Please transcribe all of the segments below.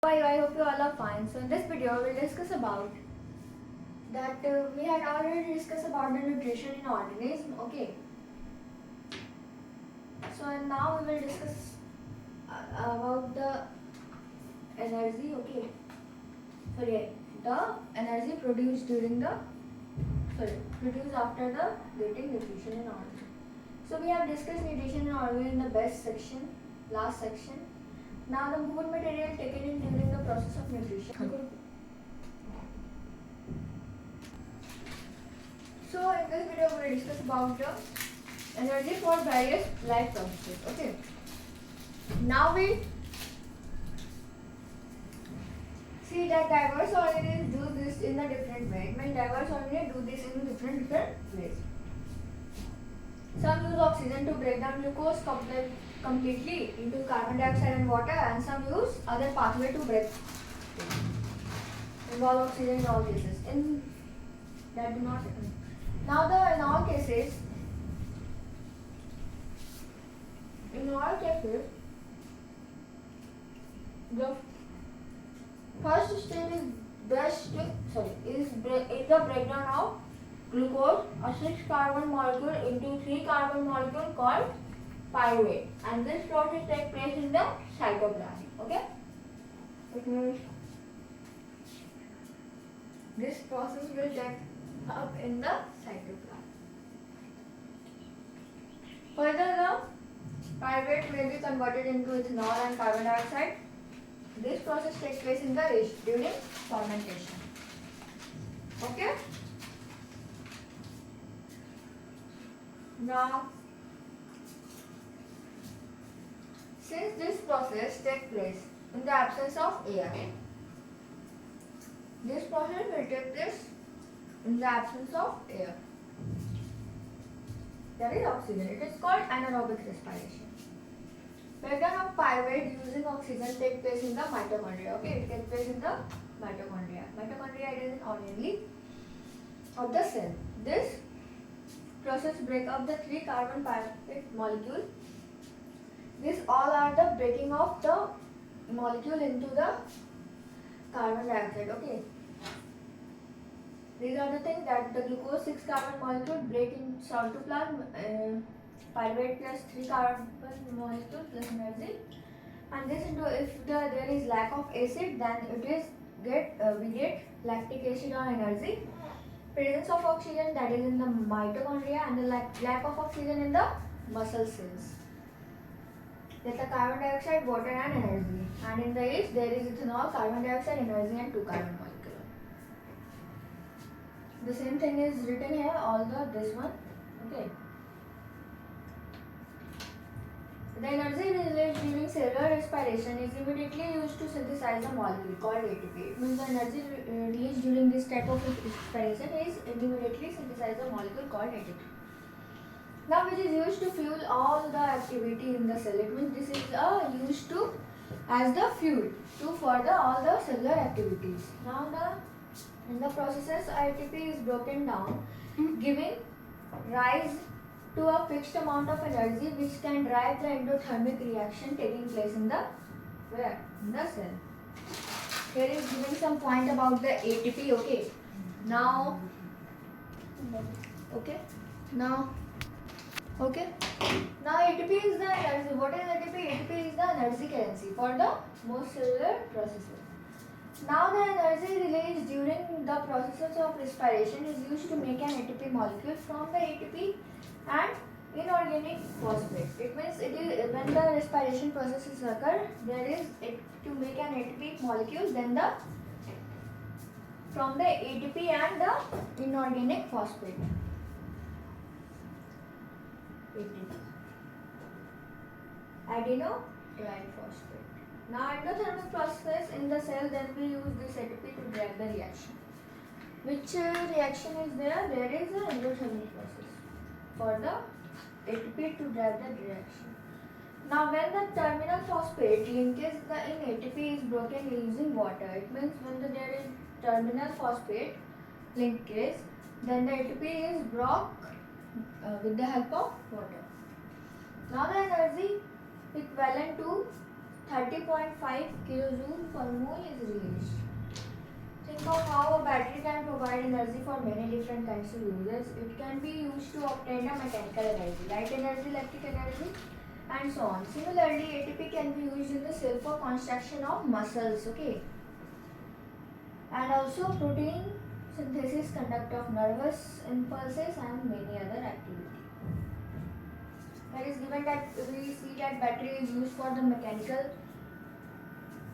I hope you all are fine. So in this video we'll discuss about that we had already discussed about the nutrition in organism. Okay. So and now we will discuss about the energy. Okay. Sorry, the energy produced produced after the getting nutrition in organism. So we have discussed nutrition in organism in the best section, last section. Now the food material taken in during the process of nutrition. So in this video we will discuss about the energy for various life processes. Okay. Now we see that diverse organisms do this in a different way. I mean diverse organisms do this in different ways. Some use oxygen to break down glucose completely into carbon dioxide and water, and some use other pathway to break involve oxygen in all cases. In that do not now the in all cases the first stage is the breakdown of glucose, a 6-carbon molecule into 3-carbon molecule called pyruvate, and this process takes place in the cytoplasm. Okay, it means this process will take up in the cytoplasm. Further, the pyruvate may be converted into ethanol and carbon dioxide. This process takes place in the yeast during fermentation. Okay. Now, since this process takes place in the absence of air, this process will take place in the absence of air. That is oxygen. It is called anaerobic respiration. Breakdown of pyruvate using oxygen takes place in the mitochondria. Okay, it takes place in the mitochondria. Mitochondria is an organelle of the cell. This process break up the 3-carbon pyruvate molecule. These all are the breaking of the molecule into the carbon dioxide. Okay. These are the things that the glucose 6-carbon molecule break in cytoplasm, pyruvate plus 3-carbon molecule plus energy, and this into if there is lack of acid, then it is we get lactic acid or energy. Presence of oxygen, that is in the mitochondria, and the lack of oxygen in the muscle cells. That's the carbon dioxide, water and energy. And in the yeast there is ethanol, carbon dioxide, energy and 2-carbon molecule. The same thing is written here, this one. Okay. The energy released during cellular respiration is immediately used to synthesize a molecule called ATP. It means the energy released during this type of respiration is immediately synthesize a molecule called ATP. Now, which is used to fuel all the activity in the cell. It means this is used to as the fuel to further all the cellular activities. Now, in the processes, ATP is broken down, giving rise to a fixed amount of energy which can drive the endothermic reaction taking place in the in the cell. Here is giving some point about the ATP. Okay. Now ATP is the energy. What is ATP? ATP is the energy currency for the most cellular processes. Now the energy released during the processes of respiration is used to make an ATP molecule. From the ATP and inorganic phosphate. It means it is when the respiration processes occur, there is to make an ATP molecule, then from the ATP and the inorganic phosphate. ATP. Adeno triphosphate. Now endothermic process in the cell, then we use this ATP to drive the reaction. Which reaction is there? There is an endothermic process for the ATP to drive the reaction. Now when the terminal phosphate linkage in ATP is broken using water, it means when there is terminal phosphate linkage, then the ATP is broke with the help of water. Now the energy equivalent to 30.5 kilojoule per mole is released. Think of how a battery can provide energy for many different kinds of uses. It can be used to obtain a mechanical energy, light energy, electric energy, and so on. Similarly, ATP can be used in the cell for construction of muscles, okay? And also protein synthesis, conduct of nervous impulses, and many other activities. That is given that we see that battery is used for the mechanical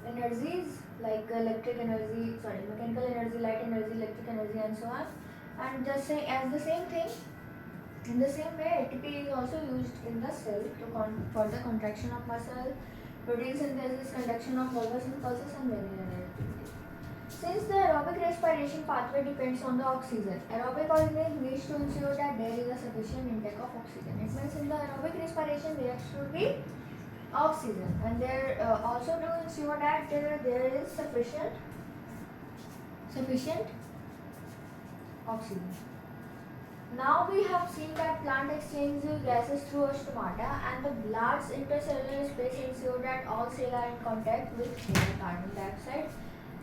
energies like mechanical energy, light energy, electric energy, and so on. And just say as the same thing, in the same way, ATP is also used in the cell for the contraction of muscle, protein synthesis, conduction of nervous impulses, and many other activities. Since the aerobic respiration pathway depends on the oxygen, aerobic organism needs to ensure that there is a sufficient intake of oxygen. It means in the aerobic respiration there should be oxygen, and there also to ensure that there is sufficient oxygen. Now we have seen that plant exchange gases through stomata, and the large intercellular space ensure that all cells are in contact with carbon dioxide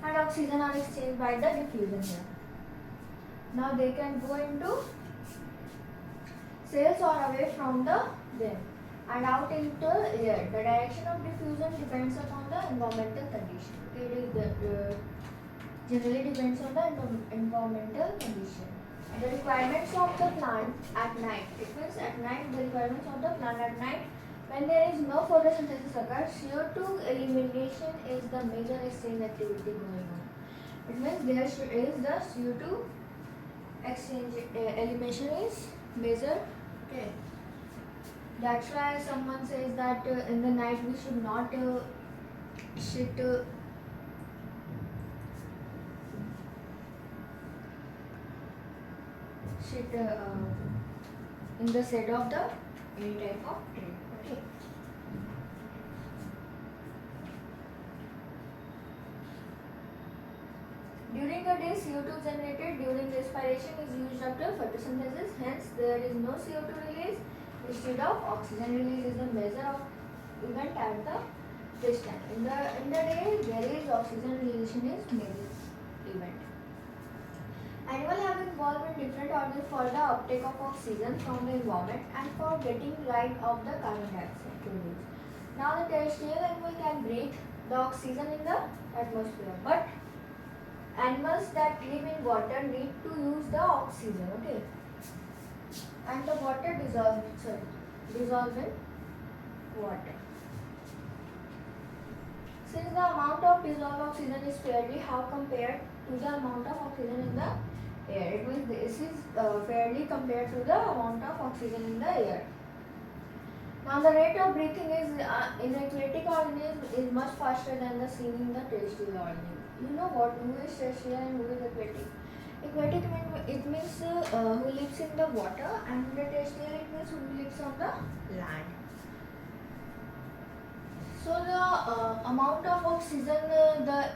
and oxygen are exchanged by the diffusion here. Now they can go into cells or away from them and out into air. The direction of diffusion depends upon the environmental condition. It is generally depends on the environmental condition. And the requirements of the plant at night. It means at night the requirements of the plant at night when there is no photosynthesis occurs, CO2 elimination is the major exchange activity going on. It means there is the CO2 exchange elimination is major. Okay. That's why someone says that in the night we should not sit in the shade of the any type of tree. Okay. During the day, CO2 generated during respiration is used after photosynthesis. Hence, there is no CO2 release instead of oxygen release is the measure of event at the distance. In the day, there is oxygen release is major event. Animals have involved in different organs for the uptake of oxygen from the environment and for getting rid of the carbon dioxide produced. Now the terrestrial animal can breathe the oxygen in the atmosphere, but animals that live in water need to use the oxygen, okay? And the water dissolves in water. Since the amount of dissolved oxygen is fairly high compared to the amount of oxygen in the air, it means this is fairly compared to the amount of oxygen in the air. Now the rate of breathing is in aquatic organism is much faster than the seen in the terrestrial organism. You know what? Who is terrestrial and who is aquatic? Aquatic it means who lives in the water, and the terrestrial it means who lives on the land. So the amount of oxygen the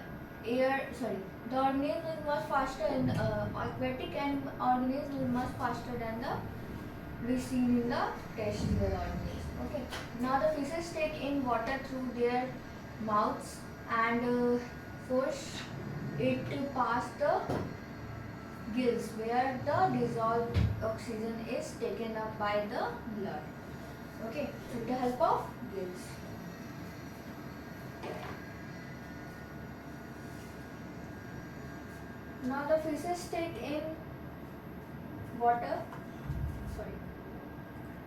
organism is much faster in aquatic, and organism is much faster than the we seen in the terrestrial organism. Okay. Now the fishes take in water through their mouths and force it to pass the gills, where the dissolved oxygen is taken up by the blood. Okay, with the help of gills. Now the fishes take in water.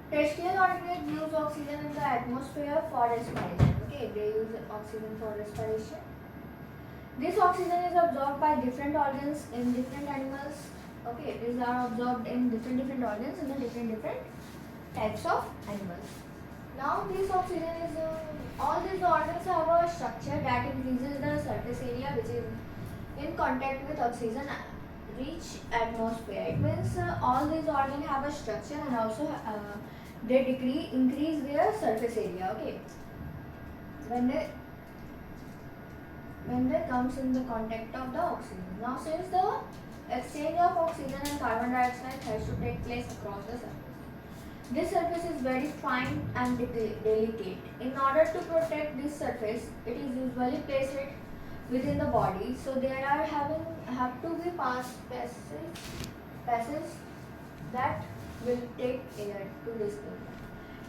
Terrestrial organisms use oxygen in the atmosphere for respiration. Okay, they use oxygen for respiration. This oxygen is absorbed by different organs in different animals. Okay, these are absorbed in different organs in the different types of animals. Now this oxygen is all these organs have a structure that increases the surface area which is in contact with oxygen reach atmosphere. It means all these organs have a structure and also they increase their surface area. Okay, when they comes in the contact of the oxygen. Now since the exchange of oxygen and carbon dioxide has to take place across the surface, This surface is very fine and delicate. In order to protect this surface, it is usually placed within the body. So there are have to be passages that will take air to this area.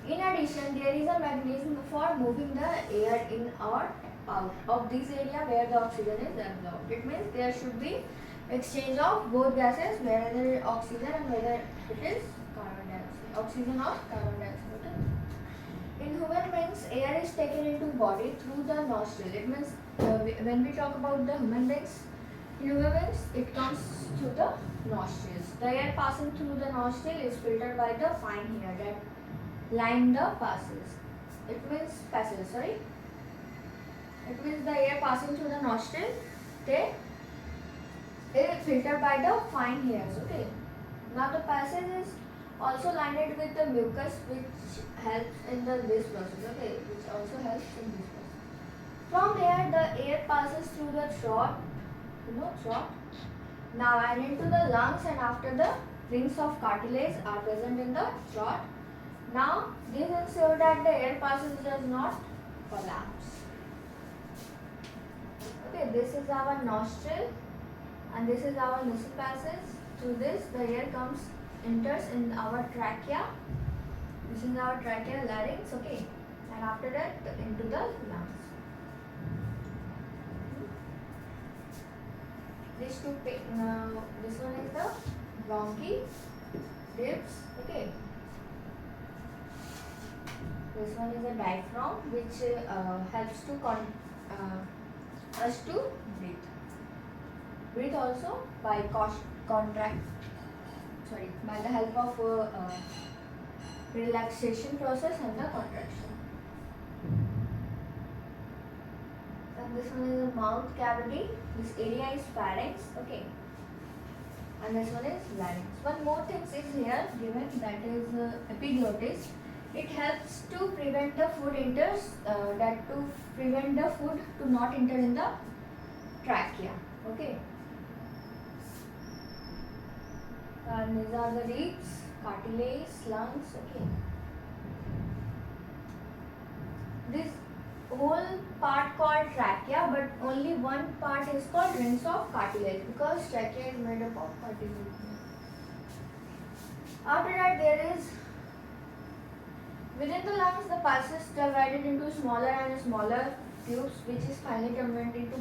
In addition, there is a mechanism for moving the air in or out of this area where the oxygen is absorbed. It means there should be exchange of both gases, whether oxygen and whether it is carbon dioxide, oxygen or carbon dioxide. Okay? In human beings, air is taken into body through the nostril. It means when we talk about the human beings, in human beings, it comes through the nostrils. The air passing through the nostril is filtered by the fine hair that line the passes. It means passes. Sorry. It means the air passing through the nostril, they is filtered by the fine hairs. Okay. Now the passage is also lined with the mucus, which helps in this process. Okay, which also helps in this process. From here, the air passes through the throat, throat. Now and into the lungs, and after the rings of cartilage are present in the throat. Now this ensures that the air passage does not collapse. Okay, this is our nostril and this is our nasal passage. Through this, the air enters in our trachea. This is our trachea, larynx. Okay, and after that into the lungs. This one is the bronchi, ribs. Okay. This one is a diaphragm, which helps to us to breathe. Breathe also by by the help of relaxation process and the contraction. And this one is a mouth cavity. This area is pharynx. Okay. And this one is larynx. One more thing is here given, that is epiglottis. It helps to prevent the food to not enter in the trachea. Okay. And these are the ribs, cartilage, lungs. Okay. This whole part called trachea, but only one part is called rings of cartilage, because trachea is made up of cartilage. After that, there is within the lungs, the passes divided into smaller and smaller tubes, which is finally converted into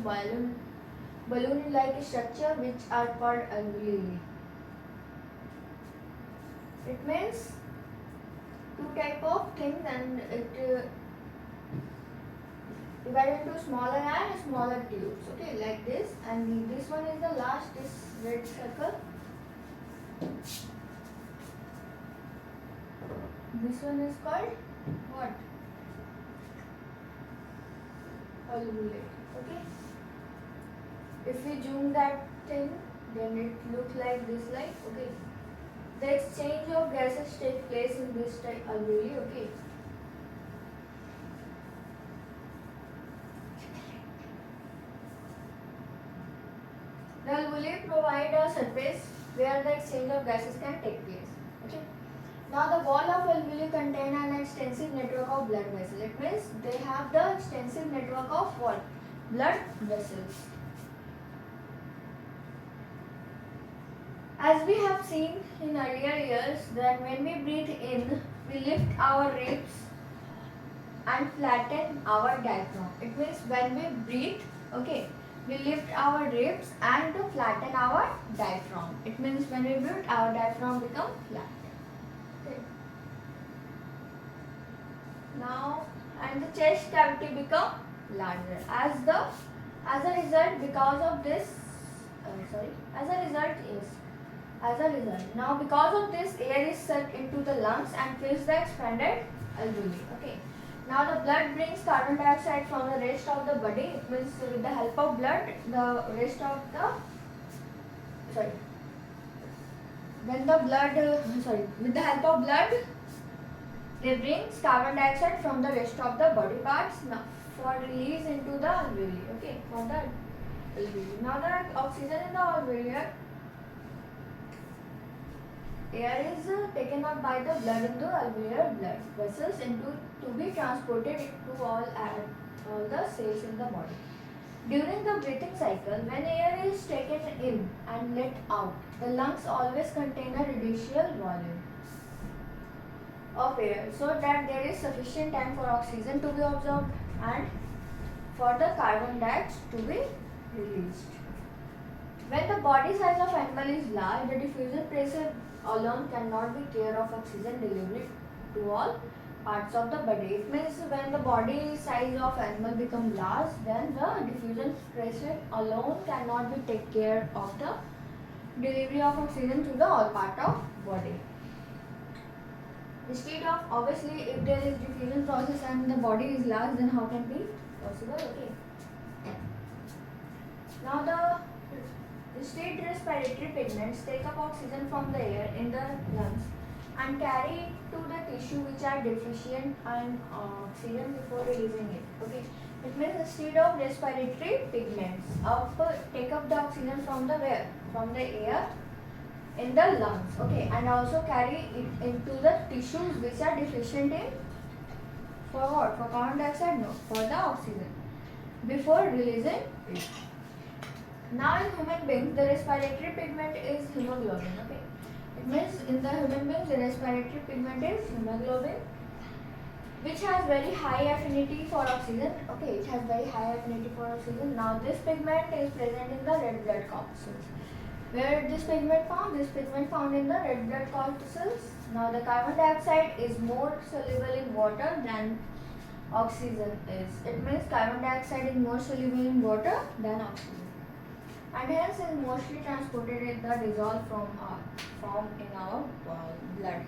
balloon-like structure, which are called alveoli. It means two type of things, and it divided into smaller and smaller tubes. Okay, like this, and this one is the last. This red circle. This one is called what? Alveoli. Okay. If we zoom that thing, then it looks like this. Okay. The exchange of gases take place in this type alveoli. Okay. The alveoli provide a surface where the exchange of gases can take place. Okay. Now the wall of alveoli contain an extensive network of blood vessels. It means they have the extensive network of what? Blood vessels. As we have seen in earlier years, that when we breathe in, we lift our ribs and flatten our diaphragm. It means when we breathe, okay, we lift our ribs and flatten our diaphragm. It means when we breathe, our diaphragm becomes flat. Now, and the chest cavity become larger as a result, because of this. Now because of this, air is sucked into the lungs and fills the expanded alveoli. Okay. Now the blood brings carbon dioxide from the rest of the body. It means with the help of blood, with the help of blood, they brings carbon dioxide from the rest of the body parts for release into the alveoli. Okay, for the alveoli. Now the oxygen in the alveoli air is taken up by the blood in the alveolar blood vessels into to be transported to all the cells in the body. During the breathing cycle, when air is taken in and let out, the lungs always contain a residual volume of air so that there is sufficient time for oxygen to be absorbed and for the carbon dioxide to be released. When the body size of animal is large, the diffusion pressure alone cannot be care of oxygen delivery to all parts of the body. It means when the body size of animal become large, then the diffusion pressure alone cannot be take care of the delivery of oxygen to the all part of body. Instead of, obviously, if there is diffusion process and the body is large, then how can be possible? Okay. Now the state respiratory pigments take up oxygen from the air in the lungs and carry it to the tissue which are deficient in oxygen before releasing it. Okay. It means instead of respiratory pigments take up the oxygen from the air in the lungs, okay, and also carry it into the tissues which are deficient in for what? For carbon dioxide? No, for the oxygen before releasing it. Now in human beings, the respiratory pigment is hemoglobin. Okay, it means in the human beings, the respiratory pigment is hemoglobin, which has very high affinity for oxygen. Okay, it has very high affinity for oxygen. Now this pigment is present in the red blood corpuscles. Where this pigment found? This pigment found in the red blood corpuscles. Now the carbon dioxide is more soluble in water than oxygen is. It means carbon dioxide is more soluble in water than oxygen, and hence is mostly transported in the dissolved form in our blood.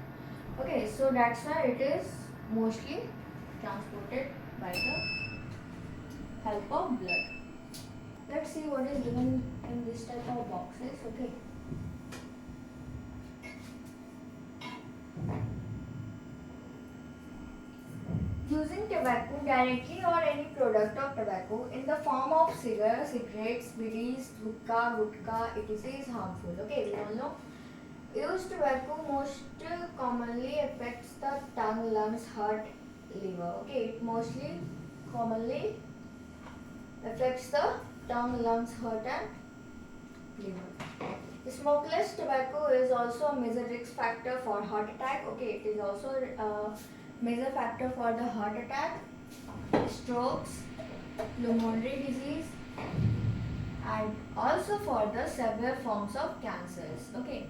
Okay, so that's why it is mostly transported by the help of blood. Let's see what is given in this type of boxes. Okay. Using tobacco directly or any product of tobacco in the form of cigarettes, bidis, hookah, gutka, etc. is harmful. Okay, we all know. Used tobacco most commonly affects the tongue, lungs, heart, liver. Okay, it mostly commonly affects the tongue, lungs, heart and liver. Smokeless tobacco is also a major risk factor for heart attack. Okay, it is also a major factor for the heart attack, strokes, pulmonary disease, and also for the severe forms of cancers. Okay,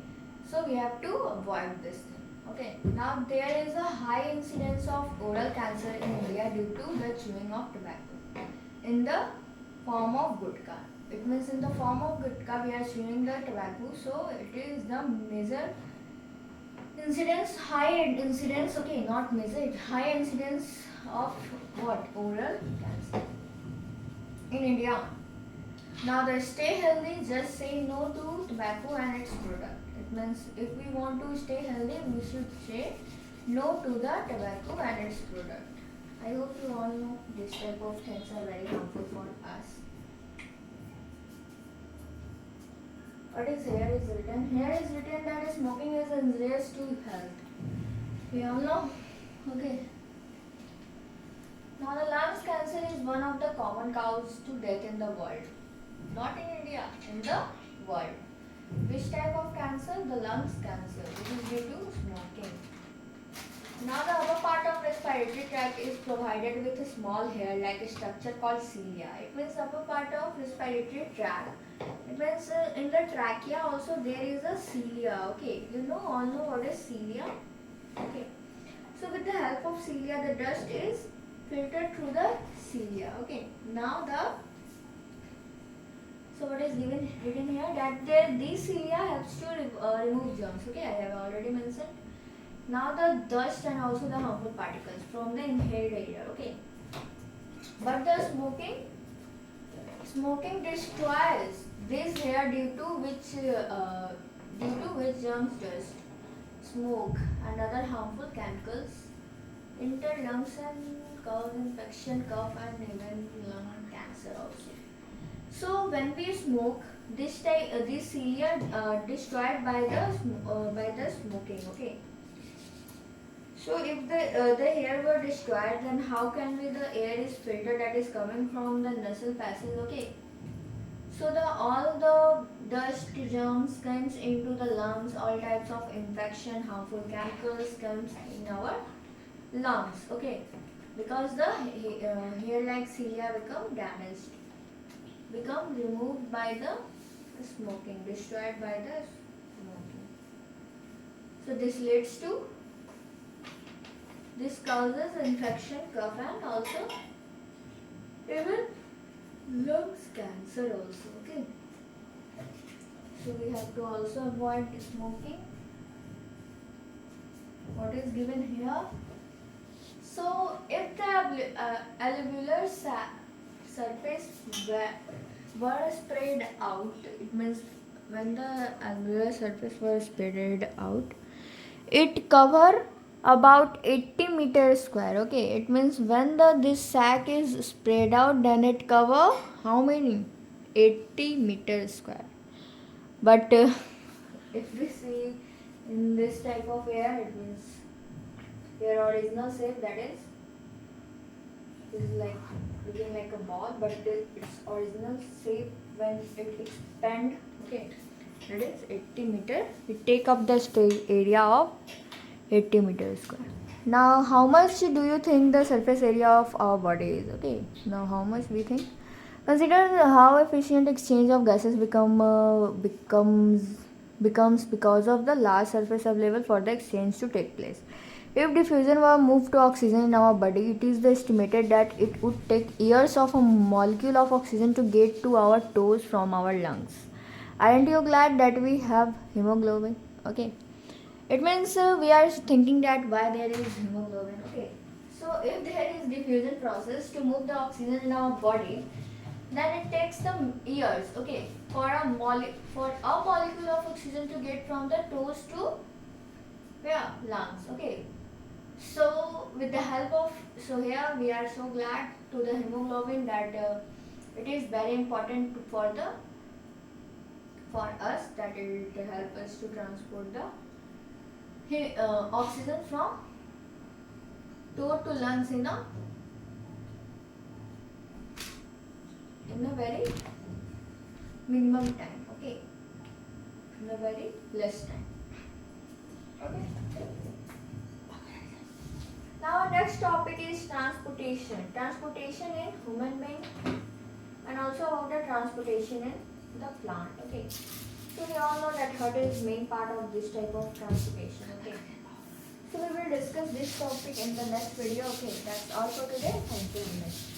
so we have to avoid this thing. Okay, now there is a high incidence of oral cancer in India due to the chewing of tobacco in the form of gutka. It means in the form of gutka we are chewing the tobacco, so it is the major incidence, high incidence, okay, not major, high incidence of what? Oral cancer in India. Now the stay healthy, just say no to tobacco and its product. It means if we want to stay healthy, we should say no to the tobacco and its product. I hope you all know this type of things are very harmful for us. What is here is written? Here is written that smoking is injurious to health. We all know? Okay. Now the lungs cancer is one of the common causes to death in the world. Not in India, in the world. Which type of cancer? The lungs cancer, which is due to smoking. Now the upper part of respiratory tract is provided with a small hair like a structure called cilia. It means upper part of respiratory tract. It means in the trachea also there is a cilia. Okay, you know all know what is cilia. Okay, so with the help of cilia the dust is filtered through the cilia. Okay, now so what is written here that these cilia helps to remove germs. Okay, I have already mentioned. Now the dust and also the harmful particles from the inhaled air. Okay, but the smoking destroys this hair due to which germs, dust, smoke and other harmful chemicals enter lungs and cause infection, cough and even lung cancer also. So when we smoke, these cilia destroyed by the smoking. Okay. So if the hair were destroyed, then how can be the air is filtered that is coming from the nasal passage? Okay. So all the dust, germs comes into the lungs. All types of infection, harmful chemicals comes in our lungs. Okay. Because the hair-like cilia become damaged, become removed by the smoking, destroyed by the smoking. So this causes infection, cough, and also even lungs cancer also. Okay. So we have to also avoid smoking. What is given here? So if the alveolar surface were spread out, it means when the alveolar surface was spread out, it cover about 80 meters square. Okay, it means when this sac is spread out, then it cover how many? 80 meters square. But if we see in this type of air, it means your original shape, that is like looking like a ball, but its original shape when it expand, okay, it is 80 meter. It take up the area of 80 meters square. Now how much do you think the surface area of our body is? Okay, now how much we think? Consider how efficient exchange of gases becomes because of the large surface available for the exchange to take place. If diffusion were moved to oxygen in our body, it is estimated that it would take years of a molecule of oxygen to get to our toes from our lungs. Aren't you glad that we have hemoglobin? Okay. It means we are thinking that why there is hemoglobin. Okay. So if there is diffusion process to move the oxygen in our body, then it takes them years. Okay. For a molecule of oxygen to get from the toes to where? Lungs. Okay. So with the help of, so here we are so glad to the hemoglobin that it is very important for us, that it will help us to transport the oxygen from toe to lungs in a very minimum time. Okay, in a very less time. Okay. Now our next topic is transportation. Transportation in human being, and also about the transportation in the plant. Okay. So we all know that what is main part of this type of transportation. Okay. So we will discuss this topic in the next video. Okay. That's all for today. Thank you very much.